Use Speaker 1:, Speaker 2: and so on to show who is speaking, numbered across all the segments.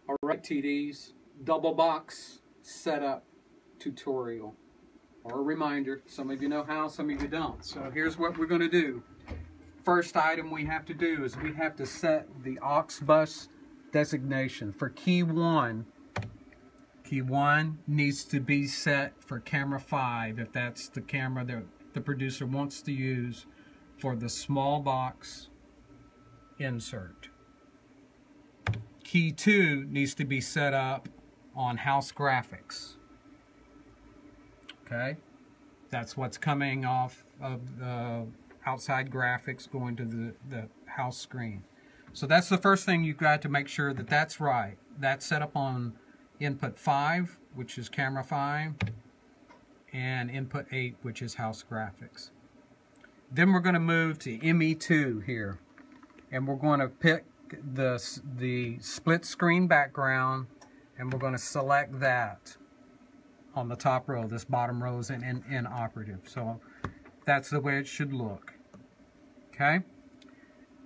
Speaker 1: Alright TDs, double box setup tutorial, or a reminder. Some of you know how, some of you don't. So here's what we're going to do. First item we have to do is we have to set the aux bus designation. For key 1 needs to be set for camera 5 if that's the camera that the producer wants to use for the small box insert. Key 2 needs to be set up on house graphics. Okay, that's what's coming off of the outside graphics going to the house screen. So that's the first thing you've got to make sure that that's right. That's set up on input 5, which is camera 5, and input 8, which is house graphics. Then we're going to move to ME2 here, and we're going to pick the split screen background, and we're going to select that on the top row. This bottom row is inoperative, so that's the way it should look. Okay,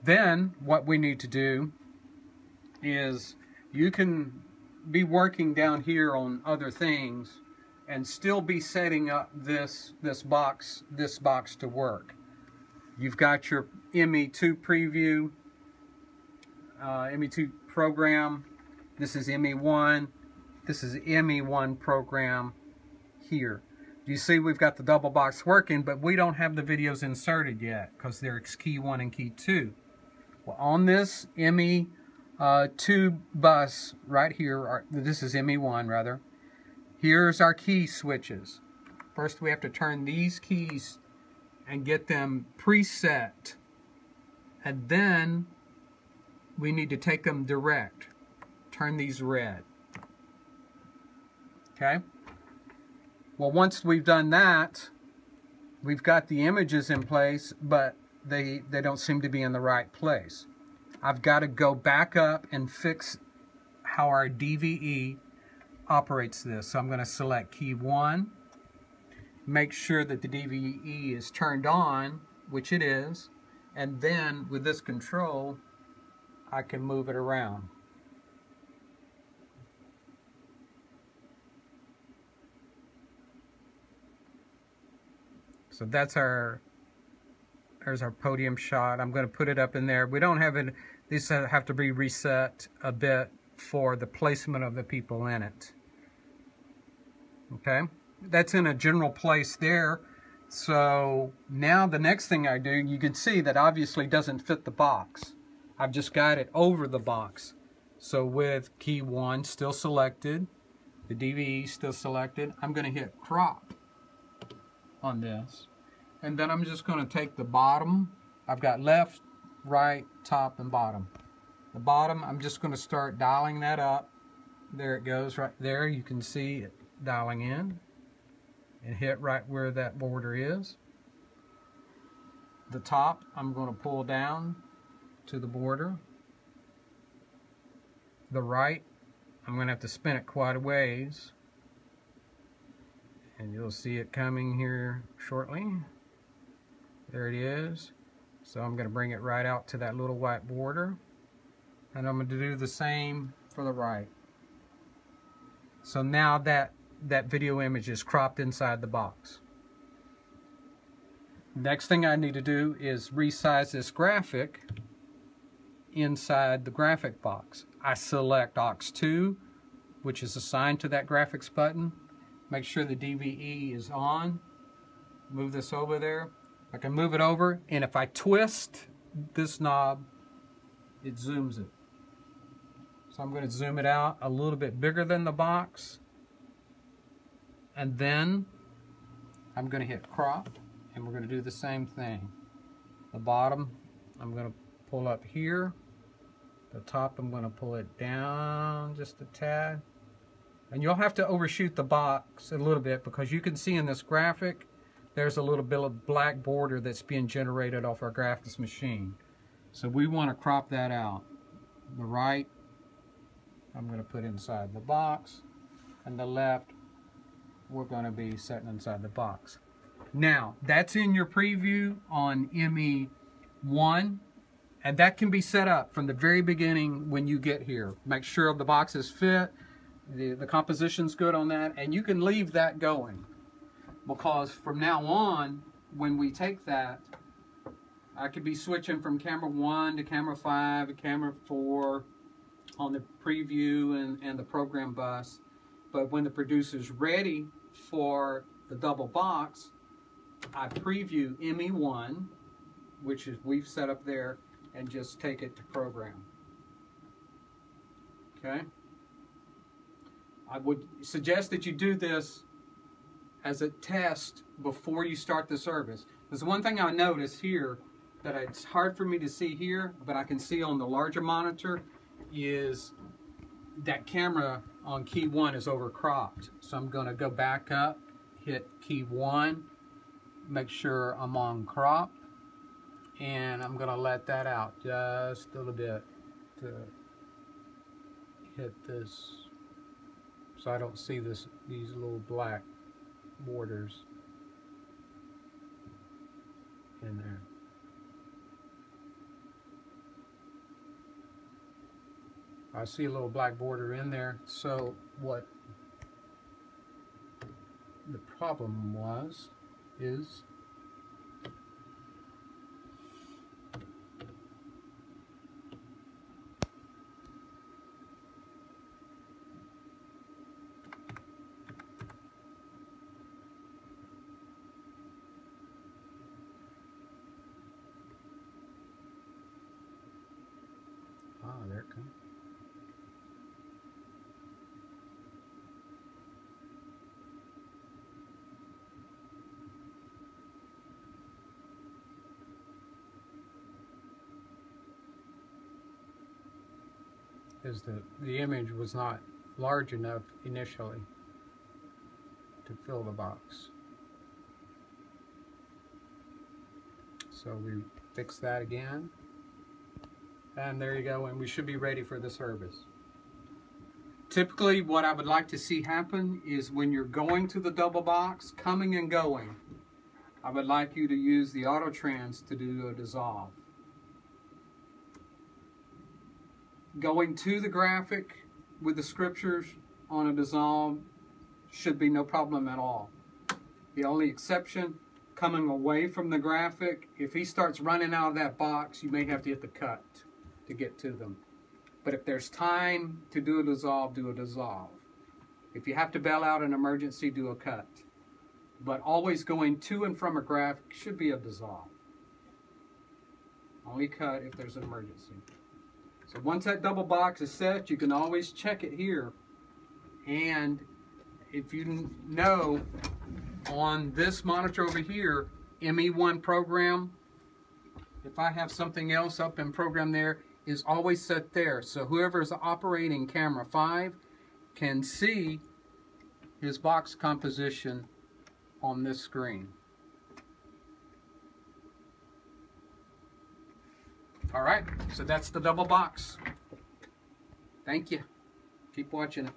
Speaker 1: then what we need to do is, you can be working down here on other things and still be setting up this box to work. You've got your ME2 preview, ME2 program. This is ME1. This is ME1 program here. You see we've got the double box working, but we don't have the videos inserted yet because they're key 1 and key 2. Well, on this ME2 bus right here, this is ME1 rather, here's our key switches. First we have to turn these keys and get them preset, and then we need to take them direct. Turn these red. Okay? Well, once we've done that, we've got the images in place, but they don't seem to be in the right place. I've got to go back up and fix how our DVE operates this. So I'm going to select key 1, make sure that the DVE is turned on, which it is, and then with this control I can move it around. So there's our podium shot. I'm going to put it up in there. We don't have it, these have to be reset a bit for the placement of the people in it. Okay, that's in a general place there. So now the next thing I do, you can see that obviously doesn't fit the box. I've just got it over the box. So with key 1 still selected, the DVE still selected, I'm going to hit crop on this, and then I'm just going to take the bottom. I've got left, right, top, and bottom. The bottom, I'm just going to start dialing that up. There it goes right there. You can see it dialing in, and hit right where that border is. The top, I'm going to pull down to the border. The right, I'm going to have to spin it quite a ways, and you'll see it coming here shortly. There it is. So I'm going to bring it right out to that little white border, and I'm going to do the same for the right. So now that video image is cropped inside the box. Next thing I need to do is resize this graphic inside the graphic box. I select aux2, which is assigned to that graphics button. Make sure the DVE is on. Move this over there. I can move it over, and if I twist this knob, it zooms it. So I'm going to zoom it out a little bit bigger than the box, and then I'm going to hit crop, and we're going to do the same thing. The bottom I'm going to pull up here. The top I'm going to pull it down just a tad. And you'll have to overshoot the box a little bit, because you can see in this graphic there's a little bit of black border that's being generated off our graphics machine. So we want to crop that out. The right, I'm going to put inside the box, and the left, we're going to be setting inside the box. Now, that's in your preview on ME1, And that can be set up from the very beginning when you get here. Make sure the boxes fit, the composition's good on that, and you can leave that going. Because from now on, when we take that, I could be switching from camera 1 to camera 5 to camera 4 on the preview and the program bus. But when the producer's ready for the double box, I preview ME1, which is we've set up there, and just take it to program. Okay? I would suggest that you do this as a test before you start the service. There's one thing I notice here that it's hard for me to see here, but I can see on the larger monitor, is that camera on key 1 is overcropped. So I'm going to go back up, hit key 1, make sure I'm on crop, and I'm going to let that out just a little bit to hit this so I don't see these little black borders in there. I see a little black border in there. So what the problem is there it comes. Is the image was not large enough initially to fill the box. So we fix that again. And there you go, and we should be ready for the service. Typically what I would like to see happen is when you're going to the double box, coming and going, I would like you to use the auto trans to do a dissolve. Going to the graphic with the scriptures on a dissolve should be no problem at all. The only exception, coming away from the graphic, if he starts running out of that box, you may have to hit the cut to get to them. But if there's time to do a dissolve, do a dissolve. If you have to bail out an emergency, do a cut. But always going to and from a graphic should be a dissolve. Only cut if there's an emergency. So once that double box is set, you can always check it here. And if you know, on this monitor over here, ME1 program, if I have something else up in program there, is always set there. So whoever is operating camera 5 can see his box composition on this screen. All right, so that's the double box. Thank you. Keep watching it.